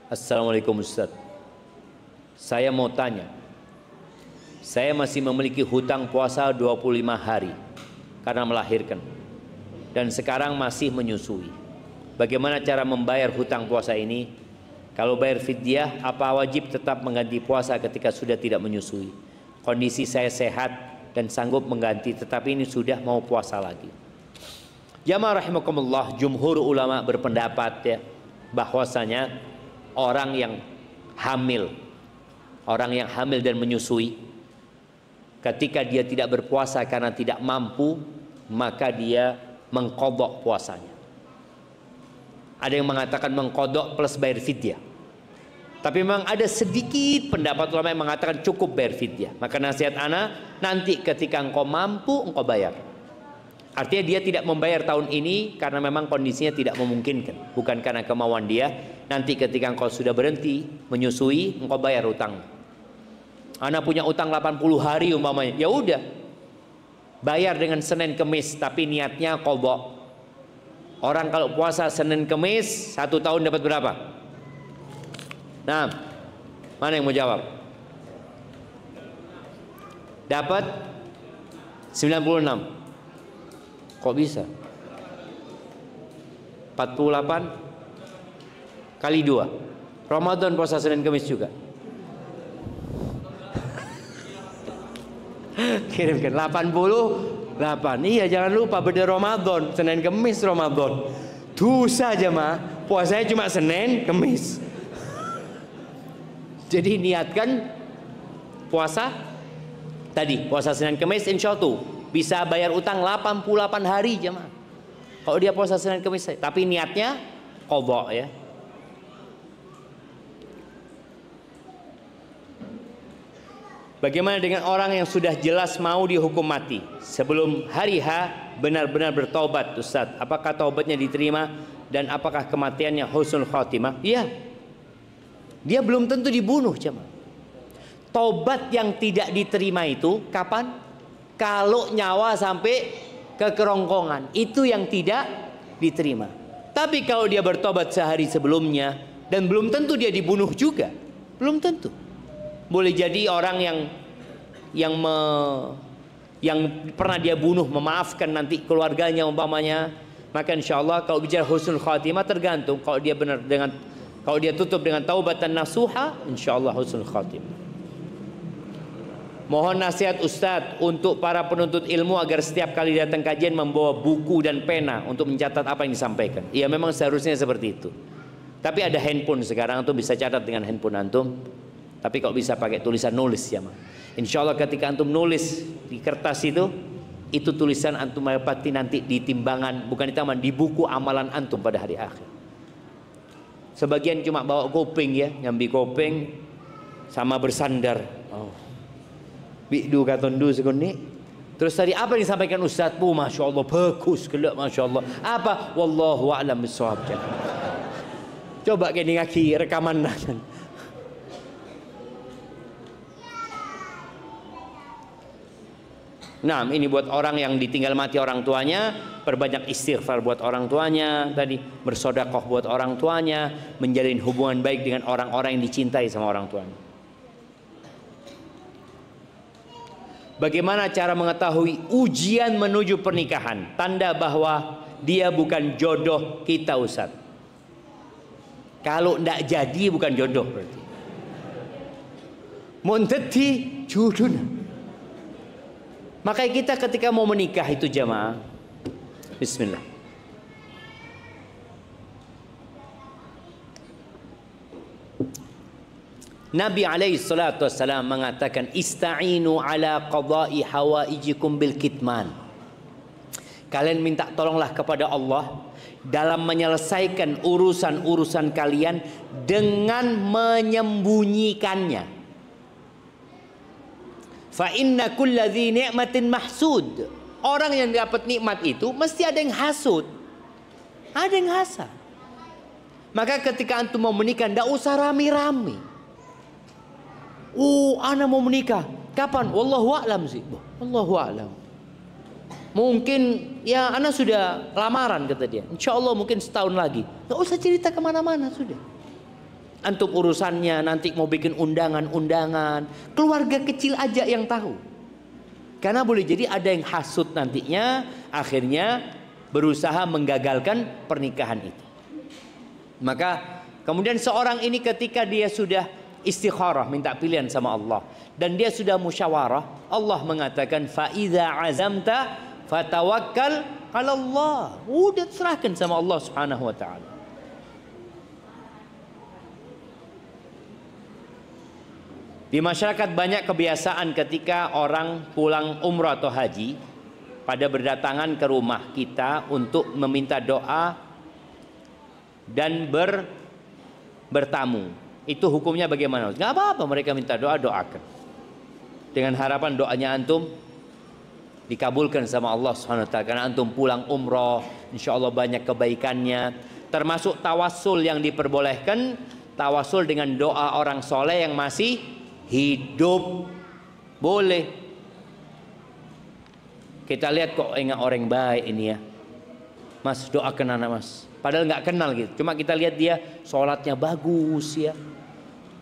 Assalamualaikum Ustaz, saya mau tanya, saya masih memiliki hutang puasa 25 hari karena melahirkan dan sekarang masih menyusui. Bagaimana cara membayar hutang puasa ini? Kalau bayar fidyah, apa wajib tetap mengganti puasa ketika sudah tidak menyusui? Kondisi saya sehat dan sanggup mengganti, tetapi ini sudah mau puasa lagi. Jamaah rahimakumullah, jumhur ulama berpendapat ya bahwasanya orang yang hamil dan menyusui, ketika dia tidak berpuasa karena tidak mampu, maka dia mengqadha puasanya. Ada yang mengatakan mengqadha plus bayar fidyah. Tapi memang ada sedikit pendapat ulama yang mengatakan cukup bayar fidyah. Maka nasihat ana, nanti ketika engkau mampu engkau bayar. Artinya dia tidak membayar tahun ini karena memang kondisinya tidak memungkinkan, bukan karena kemauan dia. Nanti ketika engkau sudah berhenti menyusui, engkau bayar utang. Ana punya utang 80 hari umpamanya, ya udah bayar dengan Senin Kemis, tapi niatnya qadha. Orang kalau puasa Senin Kemis 1 tahun dapat berapa? Nah, mana yang mau jawab? Dapat 96. Kok bisa? 48 kali 2. Ramadan puasa Senin Kemis juga. Kirimkan 88. Iya, jangan lupa beda Ramadan, Senin Kemis Ramadan. Dosa aja mah, puasanya cuma Senin Kemis. Jadi niatkan puasa tadi, puasa Senin Kemis, insya Allah bisa bayar utang 88 hari jemaah. Kalau dia puasa Senin Kemis, tapi niatnya qadha ya. Bagaimana dengan orang yang sudah jelas mau dihukum mati sebelum hari H benar-benar bertaubat, Ustaz? Apakah taubatnya diterima dan apakah kematiannya husnul khatimah? Iya. Dia belum tentu dibunuh, jemaah. Taubat yang tidak diterima itu kapan? Kalau nyawa sampai ke kerongkongan, itu yang tidak diterima. Tapi kalau dia bertobat sehari sebelumnya dan belum tentu dia dibunuh juga, belum tentu. Boleh jadi orang yang pernah dia bunuh memaafkan nanti keluarganya umpamanya, maka insya Allah kalau bicara husnul khatimah tergantung. Kalau dia tutup dengan taubatan nasuha, insya Allah husnul khatimah. Mohon nasihat Ustadz untuk para penuntut ilmu agar setiap kali datang kajian membawa buku dan pena untuk mencatat apa yang disampaikan. Iya, memang seharusnya seperti itu. Tapi ada handphone sekarang, antum bisa catat dengan handphone antum. Tapi kalau bisa pakai tulisan nulis ya, insya Allah ketika antum nulis di kertas itu tulisan antum mendapati nanti di timbangan, bukan di taman, di buku amalan antum pada hari akhir. Sebagian cuma bawa kopeng ya, nyambi kopeng sama bersandar. Oh. Bidu katondu sekuni. Terus tadi apa yang disampaikan Ustaz? Masya Allah bagus gelap, Masya Allah. Apa? Wallahu a'lam bishawab. Coba kini ngaki rekaman nanti. Nah, ini buat orang yang ditinggal mati orang tuanya, perbanyak istighfar buat orang tuanya, tadi bersedekah buat orang tuanya, menjalin hubungan baik dengan orang-orang yang dicintai sama orang tuanya. Bagaimana cara mengetahui ujian menuju pernikahan? Tanda bahwa dia bukan jodoh kita, Ustaz. Kalau tidak jadi bukan jodoh berarti. Muntati jodohnya. Makanya kita ketika mau menikah itu jamaah, bismillah. Nabi alaihi salatu wassalam mengatakan ista'inu ala qada'i hawaijikum bil kitman. Kalian minta tolonglah kepada Allah dalam menyelesaikan urusan-urusan kalian dengan menyembunyikannya. Fa inna kulladzi ni'matin mahsud. Orang yang dapat nikmat itu mesti ada yang hasud, ada yang hasad. Maka ketika antum mau menikah, ndak usah rame-rame. Ana mau menikah. Kapan? Wallahu a'lam sih. Wallahu a'lam. Mungkin ya ana sudah lamaran kata dia. Insya Allah mungkin setahun lagi. Nggak usah cerita kemana-mana sudah. Antum urusannya nanti mau bikin undangan-undangan, keluarga kecil aja yang tahu. Karena boleh jadi ada yang hasut nantinya, akhirnya berusaha menggagalkan pernikahan itu. Maka kemudian seorang ini ketika dia sudah istikharah, minta pilihan sama Allah, dan dia sudah musyawarah, Allah mengatakan fa idza azamta fatawakkal Kalau Allah, udah serahkan sama Allah Subhanahu wa taala. Di masyarakat banyak kebiasaan ketika orang pulang umrah atau haji pada berdatangan ke rumah kita untuk meminta doa dan bertamu. Itu hukumnya bagaimana? Nggak apa-apa, mereka minta doa, doakan. Dengan harapan doanya antum dikabulkan sama Allah Subhanahu wa taala. Karena antum pulang umrah, insya Allah banyak kebaikannya. Termasuk tawassul yang diperbolehkan, tawassul dengan doa orang soleh yang masih hidup, boleh. Kita lihat kok ingat orang baik ini ya, Mas doakan anak Mas, padahal nggak kenal gitu, cuma kita lihat dia sholatnya bagus ya,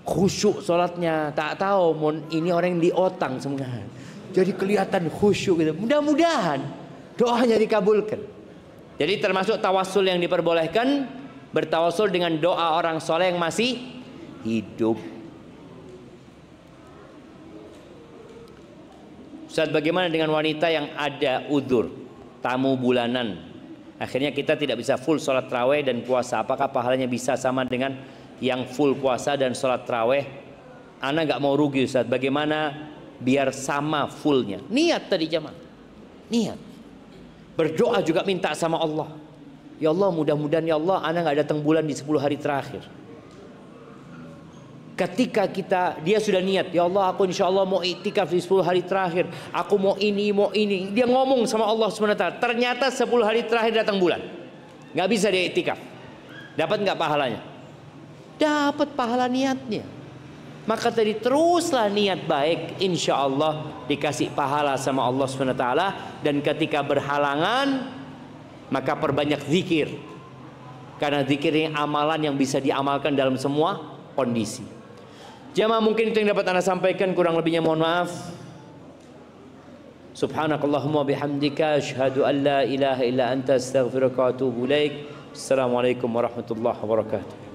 khusyuk sholatnya, tak tahu ini orang yang diotang sebenarnya, jadi kelihatan khusyuk gitu. Mudah-mudahan doanya dikabulkan. Jadi termasuk tawassul yang diperbolehkan, bertawassul dengan doa orang soleh yang masih hidup. Ustaz, bagaimana dengan wanita yang ada udzur, tamu bulanan, akhirnya kita tidak bisa full sholat taraweh dan puasa, apakah pahalanya bisa sama dengan yang full puasa dan sholat taraweh? Ana nggak mau rugi Ustaz, bagaimana biar sama fullnya? Niat tadi jemaah, niat. Berdoa juga minta sama Allah, ya Allah mudah-mudahan ya Allah ana nggak datang bulan di 10 hari terakhir. Ketika dia sudah niat, ya Allah aku insya Allah mau iktikaf di 10 hari terakhir, aku mau ini, dia ngomong sama Allah SWT, ternyata 10 hari terakhir datang bulan, nggak bisa dia iktikaf, dapat nggak pahalanya? Dapat pahala niatnya. Maka tadi teruslah niat baik, insya Allah dikasih pahala sama Allah SWT. Dan ketika berhalangan, maka perbanyak zikir, karena zikir ini amalan yang bisa diamalkan dalam semua kondisi. Jamaah, mungkin itu yang dapat Anda sampaikan, kurang lebihnya mohon maaf. Subhanakallahumma bihamdika asyhadu an la ilaha illa anta astaghfiruka wa atubu ilaik. Assalamualaikum warahmatullahi wabarakatuh.